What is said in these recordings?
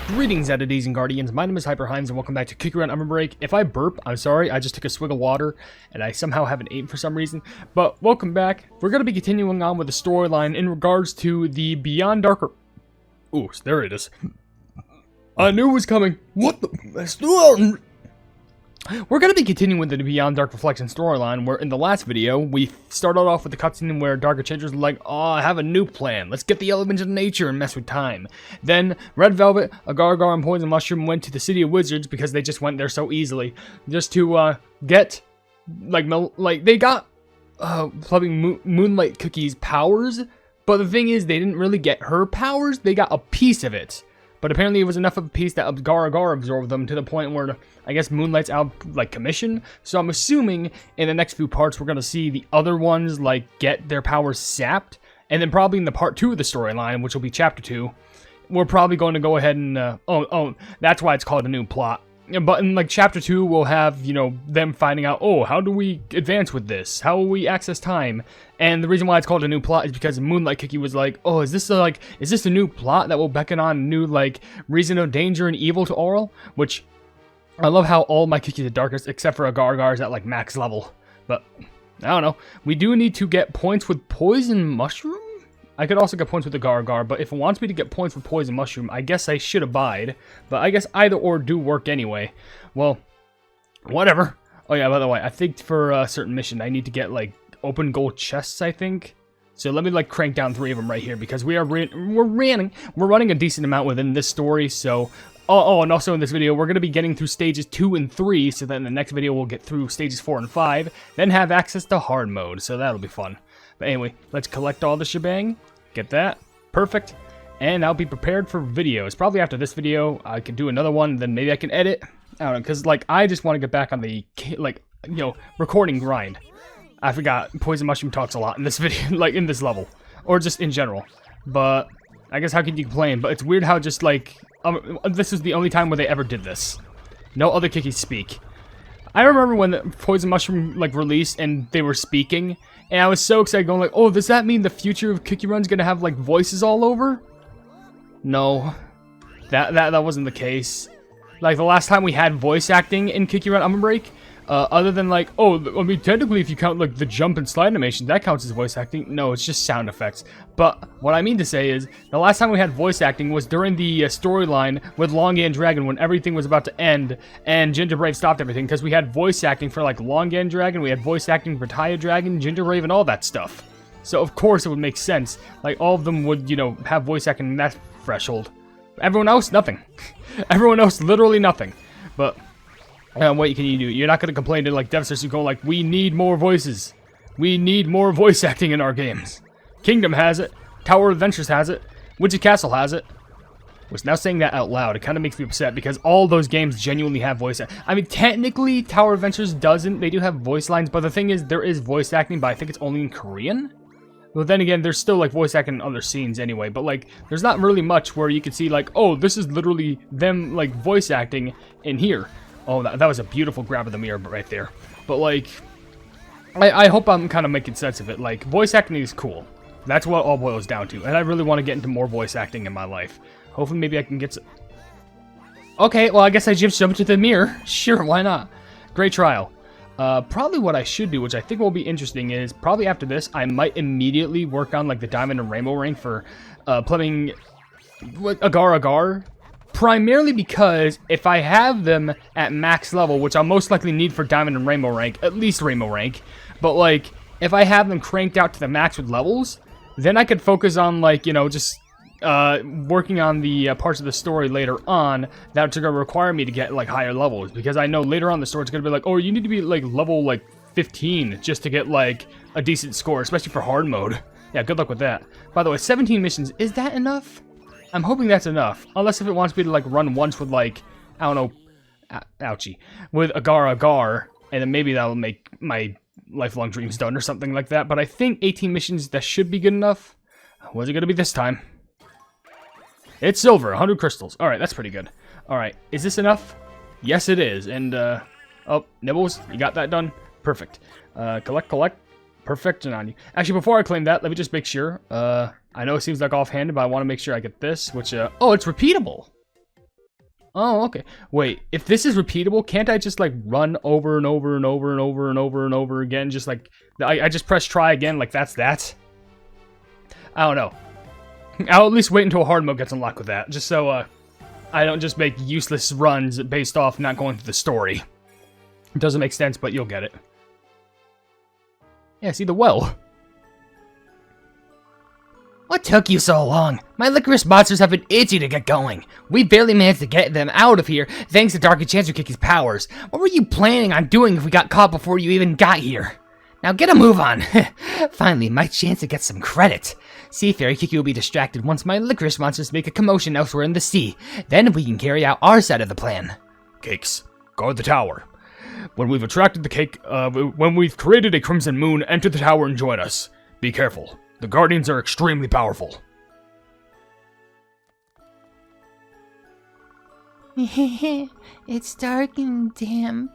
Greetings, entities and guardians. My name is HyperHimes, and welcome back to Agar Agar OvenBreak. If I burp, I'm sorry. I just took a swig of water, and I somehow haven't eaten for some reason. But welcome back. We're going to be continuing on with the storyline in regards to the Beyond Darker. Ooh, there it is. I knew it was coming. What the? We're going to be continuing with the Beyond Dark Reflection storyline, where in the last video, we started off with the cutscene where Darker Changers were like, oh, I have a new plan. Let's get the elements of nature and mess with time. Then, Red Velvet, Agar Agar, and Poison Mushroom went to the City of Wizards because they just went there so easily. Just to, get, they got, Moonlight Cookie's powers, but the thing is, they didn't really get her powers, they got a piece of it. But apparently it was enough of a piece that Agar Agar absorbed them to the point where, I guess, Moonlight's out, commission. So I'm assuming in the next few parts we're going to see the other ones, get their powers sapped. And then probably in the part 2 of the storyline, which will be chapter 2, we're probably going to go ahead and, that's why it's called a new plot. But in, chapter 2, we'll have, them finding out, oh, how do we advance with this? How will we access time? And the reason why it's called a new plot is because Moonlight Cookie was like, oh, is this a new plot that will beckon on new, reason of danger and evil to Oral? Which, I love how all my cookies are darkest, except for Agar Agar is at, max level. But, I don't know. We do need to get points with Poison Mushroom? I could also get points with Agar Agar, but if it wants me to get points with Poison Mushroom, I guess I should abide. But I guess either or do work anyway. Well, whatever. Oh yeah, by the way, I think for a certain mission, I need to get, open gold chests, I think. So let me, crank down 3 of them right here, because we're running a decent amount within this story, so... Oh, and also in this video, we're going to be getting through stages 2 and 3, so then in the next video we'll get through stages 4 and 5, then have access to hard mode, so that'll be fun. But anyway, let's collect all the shebang, get that, perfect, and I'll be prepared for videos. Probably after this video, I could do another one, then maybe I can edit. I don't know, because, I just want to get back on the, recording grind. I forgot, Poison Mushroom talks a lot in this video, in this level, or just in general. But, I guess how can you complain? But it's weird how just, this is the only time where they ever did this. No other kickies speak. I remember when the Poison Mushroom, released and they were speaking, and I was so excited going oh, does that mean the future of Cookie Run's gonna have, voices all over? No. That wasn't the case. The last time we had voice acting in Cookie Run OvenBreak, other than oh, I mean, technically if you count the jump and slide animation, that counts as voice acting. No, it's just sound effects. But what I mean to say is, the last time we had voice acting was during the storyline with Longan Dragon when everything was about to end and Gingerbrave stopped everything, because we had voice acting for Longan Dragon, we had voice acting for Taya Dragon, Gingerbrave, and all that stuff. So of course it would make sense. All of them would, have voice acting in that threshold. Everyone else, nothing. Everyone else, literally nothing. But what can you do? You're not going to complain to Devsisters who go we need more voices. We need more voice acting in our games. Kingdom has it. Tower of Adventures has it. Witchy Castle has it. Was now saying that out loud, it kind of makes me upset because all those games genuinely have voice acting. I mean, technically, Tower of Adventures doesn't. They do have voice lines, but the thing is, there is voice acting, but I think it's only in Korean. Well, then again, there's still voice acting in other scenes anyway, but there's not really much where you can see oh, this is literally them voice acting in here. Oh, that was a beautiful grab of the mirror right there. But, I hope I'm kind of making sense of it. Voice acting is cool. That's what it all boils down to. And I really want to get into more voice acting in my life. Hopefully, maybe I can get some... Okay, well, I guess I just jumped to the mirror. Sure, why not? Great trial. Probably what I should do, which I think will be interesting, is probably after this, I might immediately work on, the Diamond and Rainbow rank for, playing Agar Agar. Primarily because if I have them at max level, which I'll most likely need for Diamond and Rainbow rank, at least Rainbow rank, but if I have them cranked out to the max with levels, then I could focus on just working on the parts of the story later on that are going to require me to get higher levels, because I know later on the story it's going to be oh, you need to be level 15 just to get a decent score, especially for hard mode. Yeah, good luck with that. By the way, 17 missions, is that enough? I'm hoping that's enough. Unless if it wants me to, run once with, I don't know, ouchie, with Agar Agar, and then maybe that'll make my lifelong dreams done or something like that. But I think 18 missions, that should be good enough. What's it going to be this time? It's silver, 100 crystals. Alright, that's pretty good. Alright, is this enough? Yes, it is. And, oh, Nibbles, you got that done? Perfect. Collect. perfection on you. Actually, before I claim that, let me just make sure. I know it seems like offhanded, but I want to make sure I get this, which, oh, it's repeatable. Oh, okay. Wait, if this is repeatable, can't I just, like, run over and over and over and over and over and over again? Just, like, I just press try again, like, that's that? I don't know. I'll at least wait until hard mode gets unlocked with that, just so, I don't just make useless runs based off not going through the story. It doesn't make sense, but you'll get it. Yeah, see the well. What took you so long? My licorice monsters have been itchy to get going. We barely managed to get them out of here thanks to Dark Enchantress Kiki's powers. What were you planning on doing if we got caught before you even got here? Now get a move on. Finally, my chance to get some credit. Sea Fairy Kiki will be distracted once my licorice monsters make a commotion elsewhere in the sea. Then we can carry out our side of the plan. Cakes, guard the tower. When we've attracted the cake, when we've created a crimson moon, enter the tower and join us. Be careful. The Guardians are extremely powerful. It's dark and damp,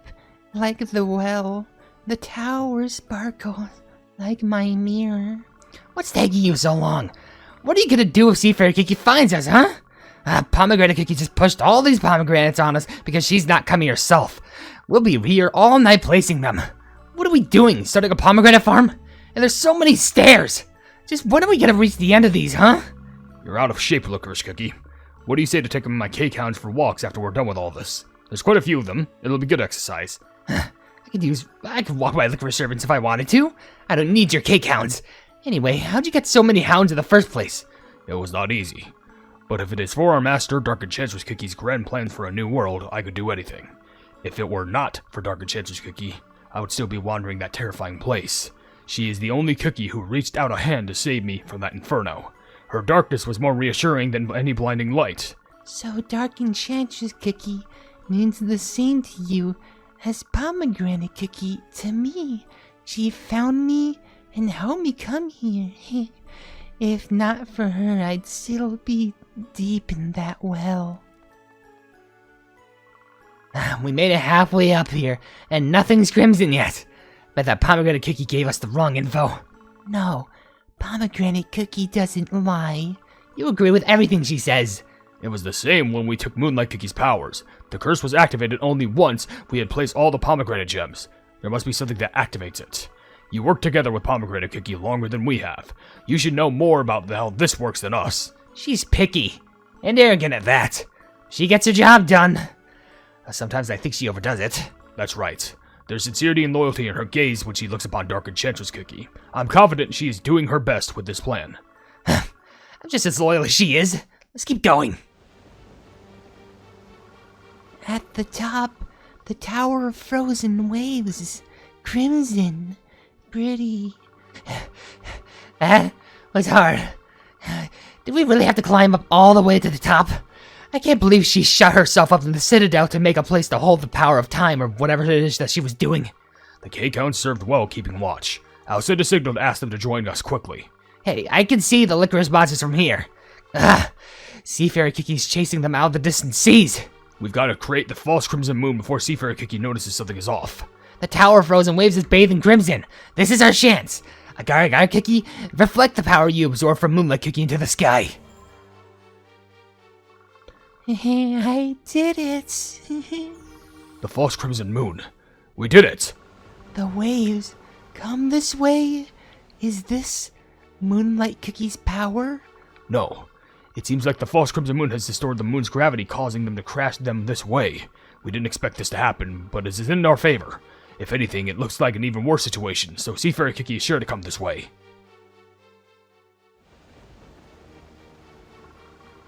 like the well. The tower sparkles, like my mirror. What's taking you so long? What are you gonna do if Sea Fairy Kiki finds us, huh? Pomegranate Kiki just pushed all these pomegranates on us because she's not coming herself. We'll be here all night placing them. What are we doing, starting a pomegranate farm? And there's so many stairs! Just when are we gonna reach the end of these, huh? You're out of shape, Licorice Cookie. What do you say to taking my cake hounds for walks after we're done with all this? There's quite a few of them. It'll be good exercise. I could walk my licorice servants if I wanted to. I don't need your cake hounds. Anyway, how'd you get so many hounds in the first place? It was not easy. But if it is for our master, Dark Enchantress Cookie's grand plans for a new world, I could do anything. If it were not for Dark Enchantress Cookie, I would still be wandering that terrifying place. She is the only cookie who reached out a hand to save me from that inferno. Her darkness was more reassuring than any blinding light. So Dark Enchantress Cookie means the same to you as Pomegranate Cookie to me. She found me and helped me come here. If not for her, I'd still be deep in that well. We made it halfway up here, and nothing's crimson yet. Bet that Pomegranate Cookie gave us the wrong info. No, Pomegranate Cookie doesn't lie. You agree with everything she says. It was the same when we took Moonlight Cookie's powers. The curse was activated only once we had placed all the pomegranate gems. There must be something that activates it. You worked together with Pomegranate Cookie longer than we have. You should know more about how this works than us. She's picky, and arrogant at that. She gets her job done. Sometimes I think she overdoes it. That's right. There's sincerity and loyalty in her gaze when she looks upon Dark Enchantress Cookie. I'm confident she is doing her best with this plan. I'm just as loyal as she is. Let's keep going. At the top, the Tower of Frozen Waves is crimson. Pretty. That was hard. Did we really have to climb up all the way to the top? I can't believe she shut herself up in the Citadel to make a place to hold the power of time or whatever it is that she was doing. The cake hounds served well keeping watch. I'll send a signal to ask them to join us quickly. Hey, I can see the licorice monsters from here. Sea Fairy Kiki's chasing them out of the distant seas. We've got to create the false crimson moon before Sea Fairy Kiki notices something is off. The Tower of Frozen Waves is bathed in crimson. This is our chance. Agar Agar Kiki, reflect the power you absorb from Moonlight Kiki into the sky. I did it. The false crimson moon. We did it. The waves come this way. Is this Moonlight Cookie's power? No. It seems like the false crimson moon has distorted the moon's gravity, causing them to crash them this way. We didn't expect this to happen, but it is in our favor. If anything, it looks like an even worse situation, so Sea Fairy Kiki is sure to come this way.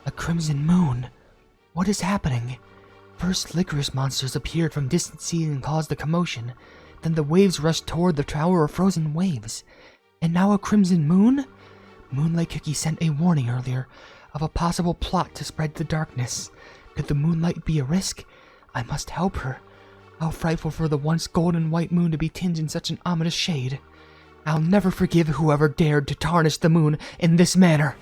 A crimson moon. What is happening? First, licorice monsters appeared from distant seas and caused a commotion. Then the waves rushed toward the Tower of Frozen Waves. And now a crimson moon? Moonlight Cookie sent a warning earlier of a possible plot to spread the darkness. Could the moonlight be a risk? I must help her. How frightful for the once golden white moon to be tinged in such an ominous shade. I'll never forgive whoever dared to tarnish the moon in this manner.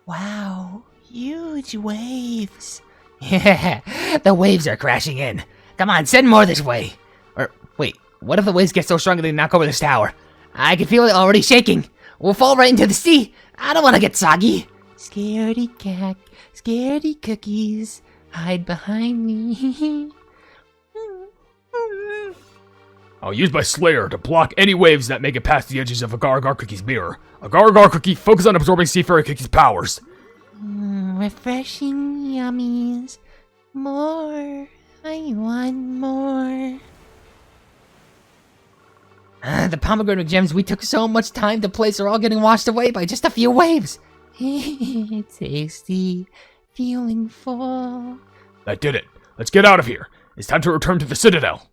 Wow. Huge waves. Yeah, the waves are crashing in. Come on, send more this way. Or, wait, What if the waves get so strong they knock over this tower? I can feel it already shaking. We'll fall right into the sea. I don't want to get soggy. Scaredy cat, scaredy cookies, hide behind me. I'll use my Slayer to block any waves that make it past the edges of Agar Agar Cookie's mirror. Agar Agar Cookie, focus on absorbing Seafarer Cookie's powers. Refreshing yummies. More. I want more. The pomegranate gems we took so much time to place are all getting washed away by just a few waves. Tasty. Feeling full. That did it. Let's get out of here. It's time to return to the Citadel.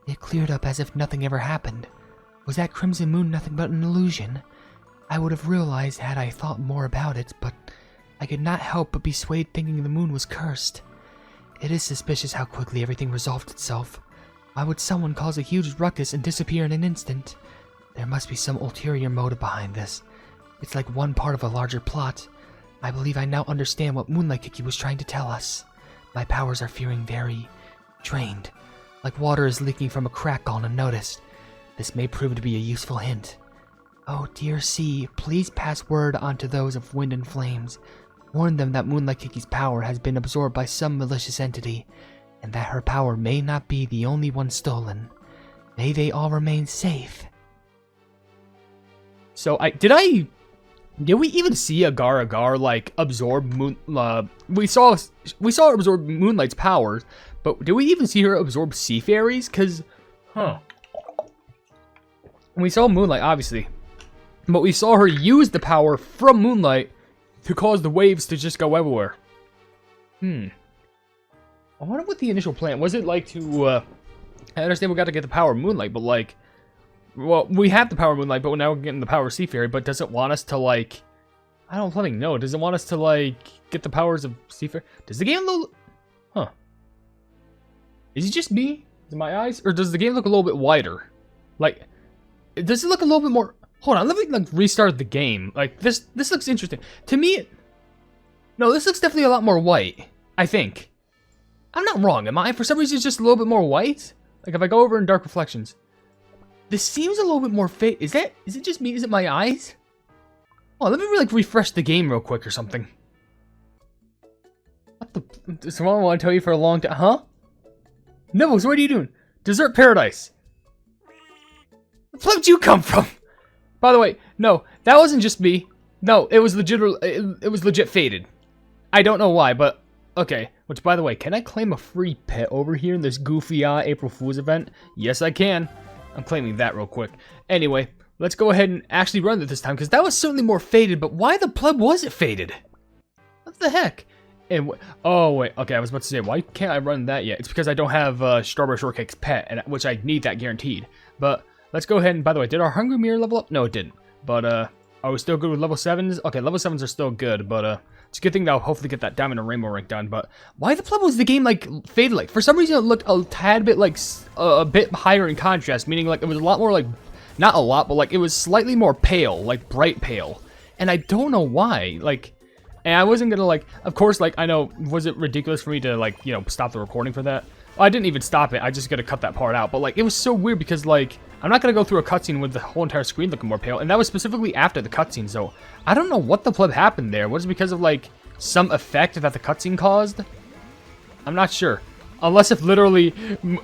It cleared up as if nothing ever happened. Was that crimson moon nothing but an illusion? I would have realized had I thought more about it, but I could not help but be swayed thinking the moon was cursed. It is suspicious how quickly everything resolved itself. Why would someone cause a huge ruckus and disappear in an instant? There must be some ulterior motive behind this. It's like one part of a larger plot. I believe I now understand what Moonlight Cookie was trying to tell us. My powers are feeling very drained. Like water is leaking from a crack gone unnoticed. This may prove to be a useful hint. Oh, dear sea, please pass word on to those of Wind and Flames. Warn them that Moonlight Cookie's power has been absorbed by some malicious entity, and that her power may not be the only one stolen. May they all remain safe. So, did we even see Agar Agar, like, absorb we saw her absorb Moonlight's powers, but did we even see her absorb Sea Fairies? Because, we saw Moonlight, obviously, but we saw her use the power from Moonlight to cause the waves to just go everywhere. I wonder what the initial plan was. It like to, I understand we got to get the power of Moonlight, but like, well, we have the power of Moonlight, but now we're getting the power of Sea Fairy, but does it want us to, like, I don't fucking know. Does it want us to, like, get the powers of Sea Fairy? Does the game look, is it just me? Is it my eyes? Or does the game look a little bit wider? Like, does it look a little bit more, hold on, let me, like, restart the game. Like, this looks interesting. To me, no, this looks definitely a lot more white, I think. I'm not wrong, am I? For some reason, it's just a little bit more white. Like, if I go over in Dark Reflections, this seems a little bit more fade. Is it just me? Is it my eyes? Oh, let me, like, refresh the game real quick or something. What the, does someone want to tell you for a long time? Huh? No, so what are you doing? Desert Paradise. Where did you come from? By the way, no, that wasn't just me. No, it was legit. It was legit faded. I don't know why, but okay. Which, by the way, can I claim a free pet over here in this goofy April Fool's event? Yes, I can. I'm claiming that real quick. Anyway, let's go ahead and actually run it this time, because that was certainly more faded. But why the pleb was it faded? What the heck? And oh wait, okay, I was about to say, why can't I run that yet? It's because I don't have Strawberry Shortcake's pet, and which I need that guaranteed. But let's go ahead and, by the way, did our Hungry Mirror level up? No, it didn't. But are we still good with level 7s? Okay, level 7s are still good, but it's a good thing that I'll hopefully get that Diamond and Rainbow rank done. But why the pleb was the game like faded? Like, for some reason it looked a tad bit like a bit higher in contrast, meaning like it was a lot more like, not a lot, but like it was slightly more pale, like bright pale. And I don't know why. Like, and I wasn't gonna, like, of course, like, I know, was it ridiculous for me to, like, you know, stop the recording for that? Well, I didn't even stop it, I just gotta cut that part out, but, like, it was so weird because, like, I'm not gonna go through a cutscene with the whole entire screen looking more pale, and that was specifically after the cutscene, so I don't know what the pleb happened there. Was it because of, like, some effect that the cutscene caused? I'm not sure. Unless if literally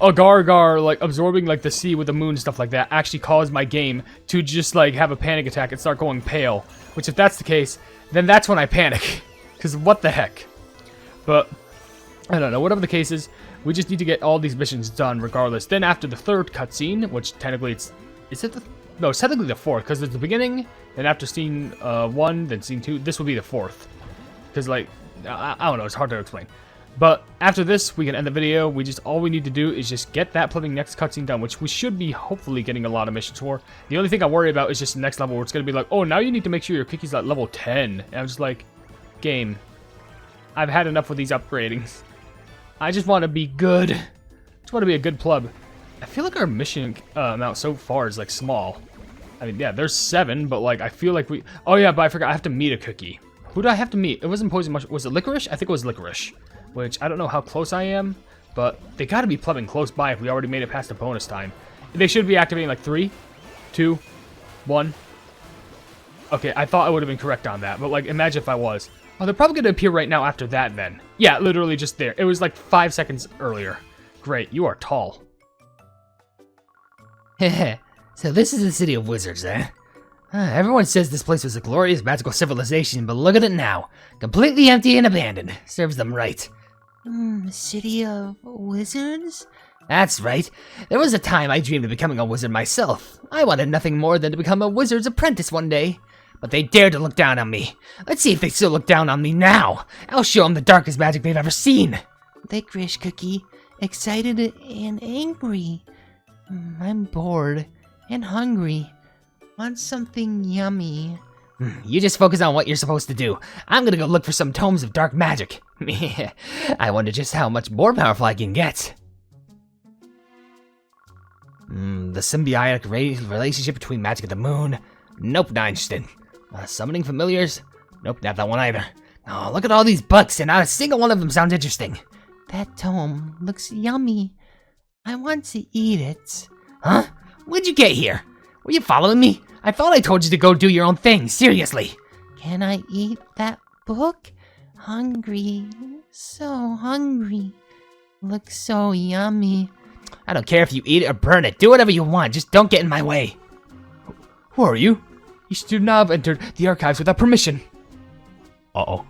Agar Agar, like, absorbing, like, the sea with the moon and stuff like that actually caused my game to just, like, have a panic attack and start going pale, which if that's the case, then that's when I panic, because what the heck. But, I don't know, whatever the case is, we just need to get all these missions done regardless. Then after the third cutscene, which technically it's, is it the, no, it's technically the fourth, because there's the beginning, then after scene 1, then scene 2, this will be the fourth. Because, like, I don't know, it's hard to explain. But after this, we can end the video. We just, all we need to do is just get that flipping next cutscene done, which we should be hopefully getting a lot of missions for. The only thing I worry about is just the next level where it's going to be like, oh, now you need to make sure your cookie's at level 10. And I'm just like, game, I've had enough with these upgradings. I just want to be good. I just want to be a good pleb. I feel like our mission amount so far is like small. I mean, yeah, there's 7, but like, I feel like we, oh yeah, but I forgot, I have to meet a cookie. Who do I have to meet? It wasn't Poison Mushroom. Was it Licorice? I think it was Licorice. which I don't know how close I am, but they gotta be plumbing close by if we already made it past the bonus time. They should be activating like 3, 2, 1. Okay, I thought I would have been correct on that, but like, imagine if I was. Oh, they're probably gonna appear right now after that then. Yeah, literally just there. It was like 5 seconds earlier. Great, you are tall. So this is the city of wizards, eh? Everyone says this place was a glorious magical civilization, but look at it now. Completely empty and abandoned. Serves them right. City of wizards? That's right. There was a time I dreamed of becoming a wizard myself. I wanted nothing more than to become a wizard's apprentice one day. But they dared to look down on me. Let's see if they still look down on me now. I'll show them the darkest magic they've ever seen. Licorice Cookie, excited and angry. I'm bored and hungry. Want something yummy. You just focus on what you're supposed to do. I'm gonna go look for some tomes of dark magic. I wonder just how much more powerful I can get. The symbiotic relationship between magic and the moon. Nope, not interested. Summoning familiars? Nope, not that one either. Oh, look at all these books, and not a single one of them sounds interesting. That tome looks yummy. I want to eat it. Huh? When'd you get here? Were you following me? I thought I told you to go do your own thing, seriously. Can I eat that book? Hungry. So hungry. Looks so yummy. I don't care if you eat it or burn it. Do whatever you want, just don't get in my way. Who are you? You should not have entered the archives without permission. Uh-oh.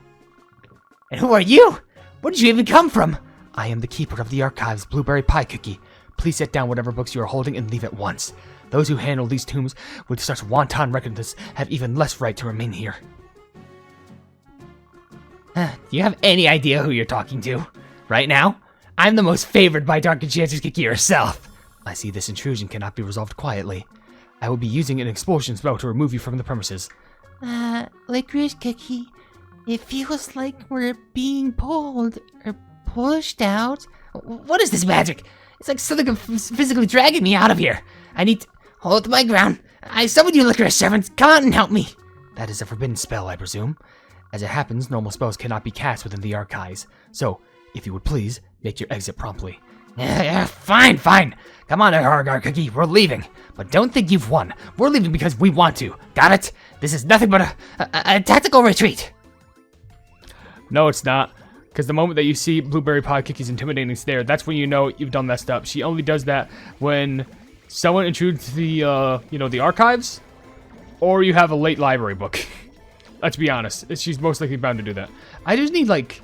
And who are you? Where did you even come from? I am the keeper of the archives, Blueberry Pie Cookie. Please set down whatever books you are holding and leave at once. Those who handle these tombs with such wanton recklessness have even less right to remain here. Do you have any idea who you're talking to? Right now, I'm the most favored by Dark Enchantress Cookie herself. I see this intrusion cannot be resolved quietly. I will be using an expulsion spell to remove you from the premises. Licorice Cookie, it feels like we're being pulled or pushed out. What is this magic? It's like something physically dragging me out of here. I need to hold my ground. I summoned you, licorice servants. Come on and help me. That is a forbidden spell, I presume. As it happens, normal spells cannot be cast within the archives. So, if you would please, make your exit promptly. Fine. Come on, Agar Agar Cookie, we're leaving. But don't think you've won. We're leaving because we want to. Got it? This is nothing but a tactical retreat. No, it's not. Because the moment that you see Blueberry Pie Cookie's intimidating stare, that's when you know you've done messed up. She only does that when someone intrudes the, the archives, or you have a late library book. Let's be honest. She's most likely bound to do that. I just need, like,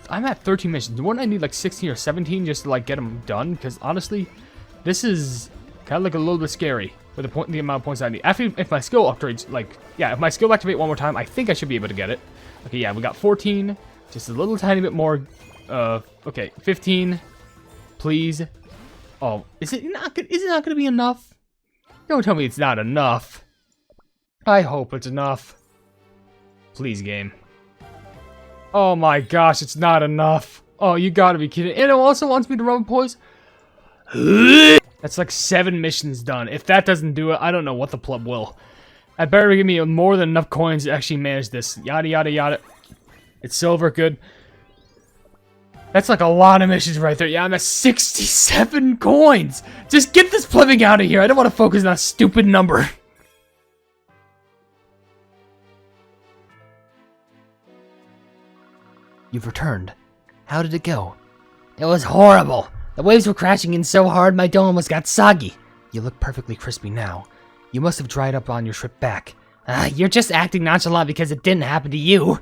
I'm at 13 missions. Wouldn't I need, like, 16 or 17 just to, like, get them done? Because, honestly, this is kind of, like, a little bit scary with the amount of points I need. After, if my skill upgrades, like, yeah, if my skill activate one more time, I think I should be able to get it. Okay, yeah, we got 14. Just a little tiny bit more. Okay, 15. Please. Oh, is it not going to be enough? Don't tell me it's not enough. I hope it's enough. Please, game. Oh my gosh, it's not enough. Oh, you gotta be kidding. And it also wants me to run poise. That's like 7 missions done. If that doesn't do it, I don't know what the pleb will. I better give me more than enough coins to actually manage this. Yada, yada, yada. It's silver, good. That's like a lot of missions right there. Yeah, I'm at 67 coins. Just get this plumbing out of here. I don't want to focus on a stupid number. You've returned. How did it go? It was horrible. The waves were crashing in so hard my dome almost got soggy. You look perfectly crispy now. You must have dried up on your trip back. You're just acting nonchalant because it didn't happen to you.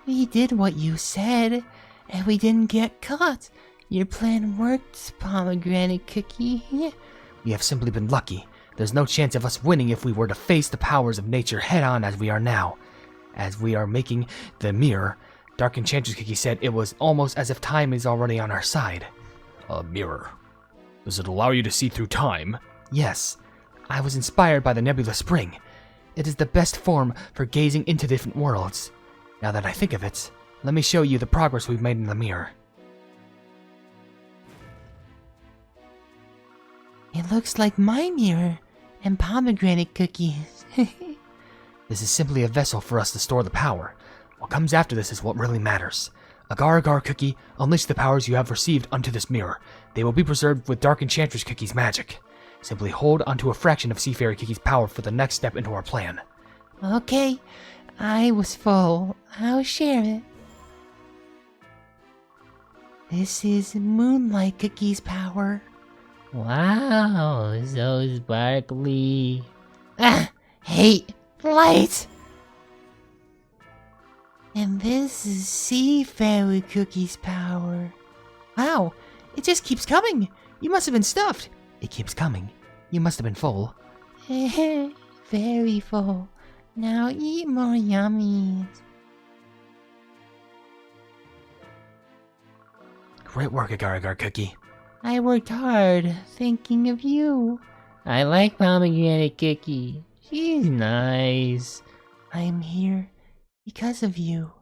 We did what you said, and we didn't get caught. Your plan worked, Pomegranate Cookie. We have simply been lucky. There's no chance of us winning if we were to face the powers of nature head-on as we are now. As we are making the mirror, Dark Enchantress Cookie said it was almost as if time is already on our side. A mirror. Does it allow you to see through time? Yes. I was inspired by the Nebula Spring. It is the best form for gazing into different worlds. Now that I think of it, let me show you the progress we've made in the mirror. It looks like my mirror and Pomegranate Cookies. This is simply a vessel for us to store the power. What comes after this is what really matters. Agar Agar Cookie, unleash the powers you have received unto this mirror. They will be preserved with Dark Enchantress Cookie's magic. Simply hold onto a fraction of Sea Fairy Cookie's power for the next step into our plan. Okay, I was full. I'll share it. This is Moonlight Cookie's power. Wow, so sparkly. Hate light. And this is Sea Fairy Cookie's power. Wow, it just keeps coming. You must have been stuffed. It keeps coming. You must have been full. Very full. Now eat more yummies. Great work, Agar Agar Cookie. I worked hard thinking of you. I like Pomegranate Cookie. She's nice. I'm here because of you.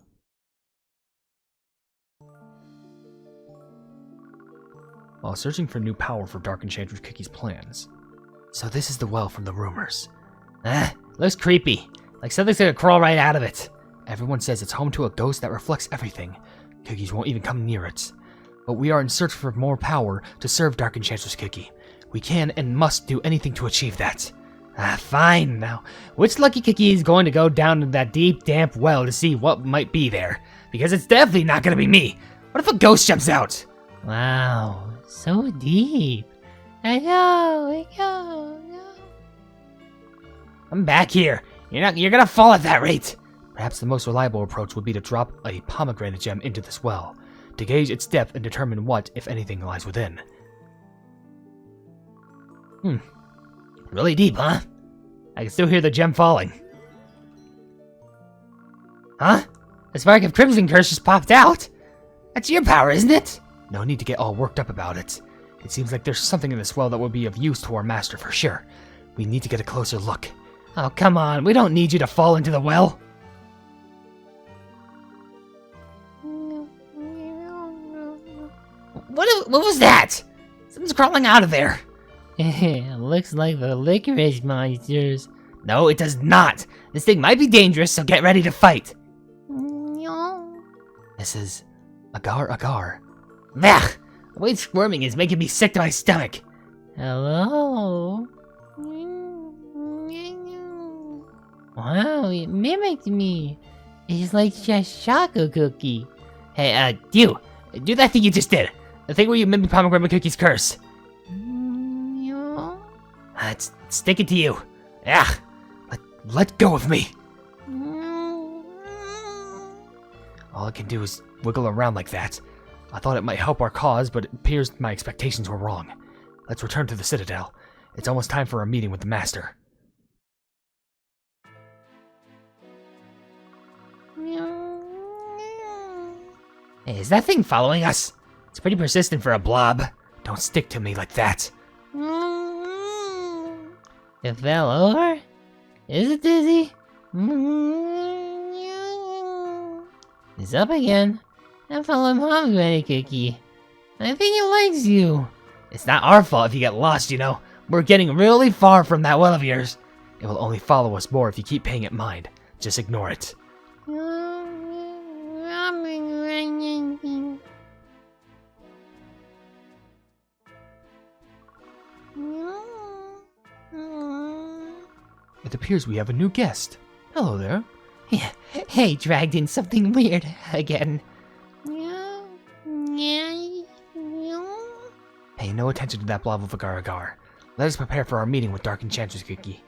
While searching for new power for Dark Enchantress Cookie's plans. So this is the well from the rumors. Looks creepy. Like something's gonna crawl right out of it. Everyone says it's home to a ghost that reflects everything. Cookies won't even come near it. But we are in search for more power to serve Dark Enchantress Cookie. We can and must do anything to achieve that. Fine now. Which lucky cookie is going to go down to that deep, damp well to see what might be there? Because it's definitely not gonna be me. What if a ghost jumps out? Wow, so deep. I go. I'm back here. You're gonna fall at that rate. Perhaps the most reliable approach would be to drop a pomegranate gem into this well, to gauge its depth and determine what, if anything, lies within. Really deep, huh? I can still hear the gem falling. Huh? The spark of Crimson Curse just popped out? That's your power, isn't it? No need to get all worked up about it. It seems like there's something in this well that will be of use to our master for sure. We need to get a closer look. Oh, come on. We don't need you to fall into the well. What was that? Something's crawling out of there. Looks like the licorice monsters. No, it does not. This thing might be dangerous, so get ready to fight. This is Agar Agar. Ugh! The way it's squirming is making me sick to my stomach. Hello? Wow, it mimicked me. It's like Shashaka Cookie. Hey, you! Do that thing you just did. The thing where you mimic Pomegranate Cookie's curse. It's sticking to you. Ugh! Let go of me! All I can do is wiggle around like that. I thought it might help our cause, but it appears my expectations were wrong. Let's return to the Citadel. It's almost time for our meeting with the Master. Hey, is that thing following us? It's pretty persistent for a blob. Don't stick to me like that. It fell over? Is it dizzy? It's up again. I'm following Pomegranate Cookie. I think it likes you. It's not our fault if you get lost, you know. We're getting really far from that well of yours. It will only follow us more if you keep paying it mind. Just ignore it. It appears we have a new guest. Hello there. Yeah. Hey, dragged in something weird again. Pay no attention to that blob of Agar Agar. Let us prepare for our meeting with Dark Enchantress Cookie.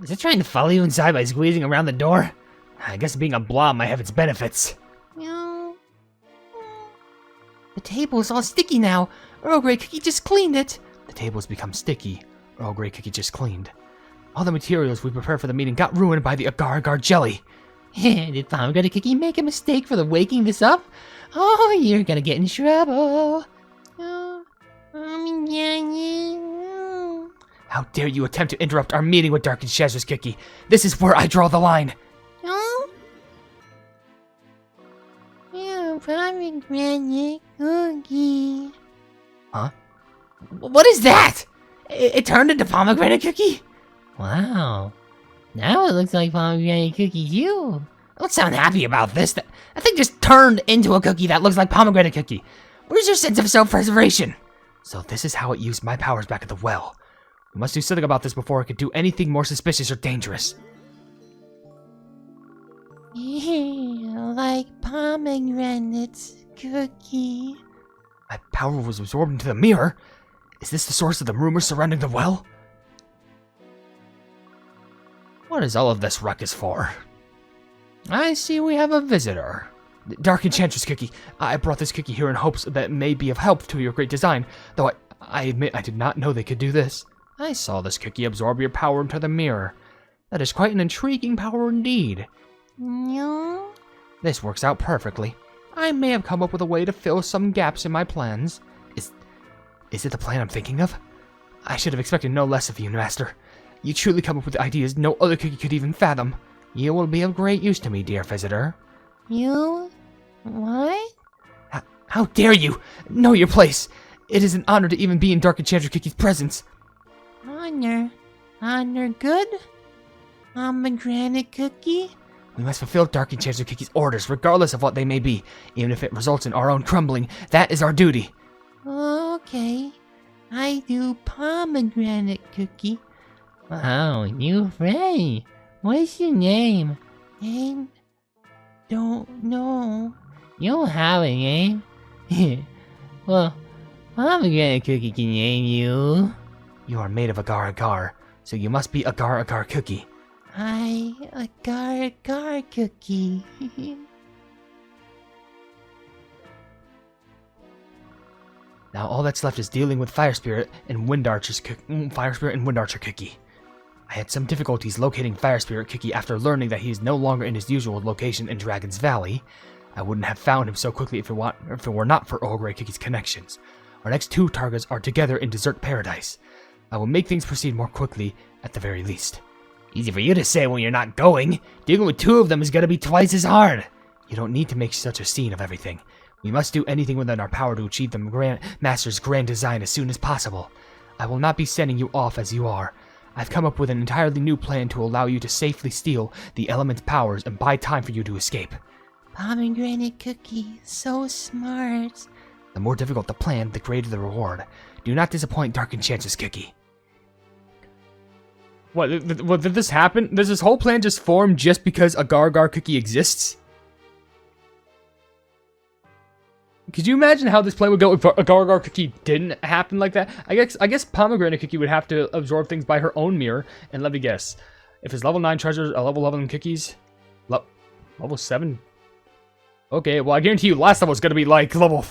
Is it trying to follow you inside by squeezing around the door? I guess being a blob might have its benefits. The table's all sticky now. Earl Grey Cookie just cleaned it. The table's become sticky. Earl Grey Cookie just cleaned. All the materials we prepared for the meeting got ruined by the Agar Agar jelly. Did Pomegranate Cookie make a mistake for the waking this up? Oh, you're gonna get in trouble. How dare you attempt to interrupt our meeting with Dark Enchantress Cookie? This is where I draw the line. Pomegranate Cookie. Huh? What is that? It turned into Pomegranate Cookie? Wow. Now it looks like pomegranate cookie too. I don't sound happy about this. That thing just turned into a cookie that looks like pomegranate cookie. Where's your sense of self-preservation? So this is how it used my powers back at the well. We must do something about this before it could do anything more suspicious or dangerous. Like pomegranate cookie. My power was absorbed into the mirror. Is this the source of the rumors surrounding the well? What is all of this ruckus for? I see we have a visitor. Dark Enchantress Cookie. I brought this cookie here in hopes that it may be of help to your great design, though I admit I did not know they could do this. I saw this cookie absorb your power into the mirror. That is quite an intriguing power indeed. No. This works out perfectly. I may have come up with a way to fill some gaps in my plans. Is it the plan I'm thinking of? I should have expected no less of you, Master. You truly come up with ideas no other cookie could even fathom. You will be of great use to me, dear visitor. You? What? How dare you? Know your place. It is an honor to even be in Dark Enchantress Cookie's presence. Honor? Honor good? Pomegranate cookie? We must fulfill Dark Enchantress Cookie's orders, regardless of what they may be. Even if it results in our own crumbling, that is our duty. Okay. I do pomegranate cookie. Wow, new friend. What's your name? Name? Don't know. You don't have a name? Well, pomegranate cookie can name you. You are made of Agar Agar, so you must be Agar Agar Cookie. Agar Agar cookie. Now all that's left is dealing with Fire Spirit and Wind Archer Cookie. I had some difficulties locating Fire Spirit Cookie after learning that he is no longer in his usual location in Dragon's Valley. I wouldn't have found him so quickly if it were not for OvenBreak Cookie's connections. Our next two targets are together in Desert Paradise. I will make things proceed more quickly, at the very least. Easy for you to say when you're not going. Dealing with two of them is gonna be twice as hard. You don't need to make such a scene of everything. We must do anything within our power to achieve the Master's grand design as soon as possible. I will not be sending you off as you are. I've come up with an entirely new plan to allow you to safely steal the element's powers and buy time for you to escape. Pomegranate cookie, so smart. The more difficult the plan, the greater the reward. Do not disappoint Dark Enchantress Cookie. What did this happen? Does this whole plan just form just because Agar Agar Cookie exists? Could you imagine how this plan would go if Agar Agar Cookie didn't happen like that? I guess Pomegranate Cookie would have to absorb things by her own mirror. And let me guess, if his level 9 treasures are level 11 cookies, level 7. Okay, well I guarantee you last level is gonna be like level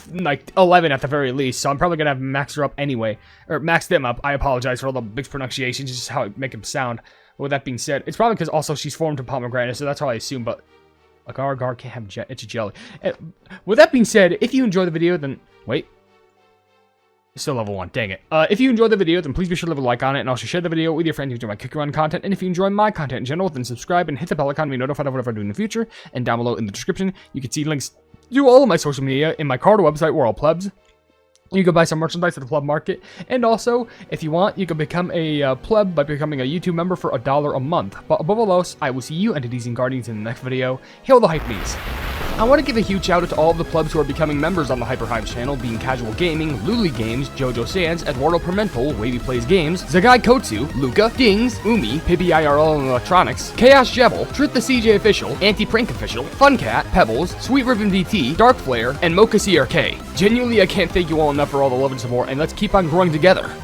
11 at the very least. So I'm probably gonna have maxed her up anyway, or maxed them up. I apologize for all the mixed pronunciations, just how I make them sound. But with that being said, it's probably because also she's formed to Pomegranate, so that's how I assume. But Agar Agar can't have it's a jelly. With that being said, if you enjoyed the video, then wait. It's still level 1, dang it. If you enjoyed the video, then please be sure to leave a like on it, and also share the video with your friends who enjoy my cookie run content. And if you enjoy my content in general, then subscribe and hit the bell icon to be notified of whatever I do in the future. And down below in the description, you can see links to all of my social media in my card website, We're All Plebs. You can buy some merchandise at the pleb market, and also, if you want, you can become a pleb by becoming a YouTube member for $1 a month. But above all else, I will see you, entities and guardians, in the next video. Hail the Hypenese! I want to give a huge shout out to all of the plebs who are becoming members on the HyperHimes channel, being Casual Gaming, Luli Games, Jojo Sands, Eduardo Pimentel, Wavy Plays Games, Zagai Kotsu, Luca, Dings, Umi, Pibby IRL and Electronics, Chaos Jebel, Truth the CJ Official, Anti-Prank Official, Funcat, Pebbles, Sweet Ribbon DT, Dark Flare, and Mocha CRK. Genuinely, I can't thank you all enough for all the love and support, and let's keep on growing together.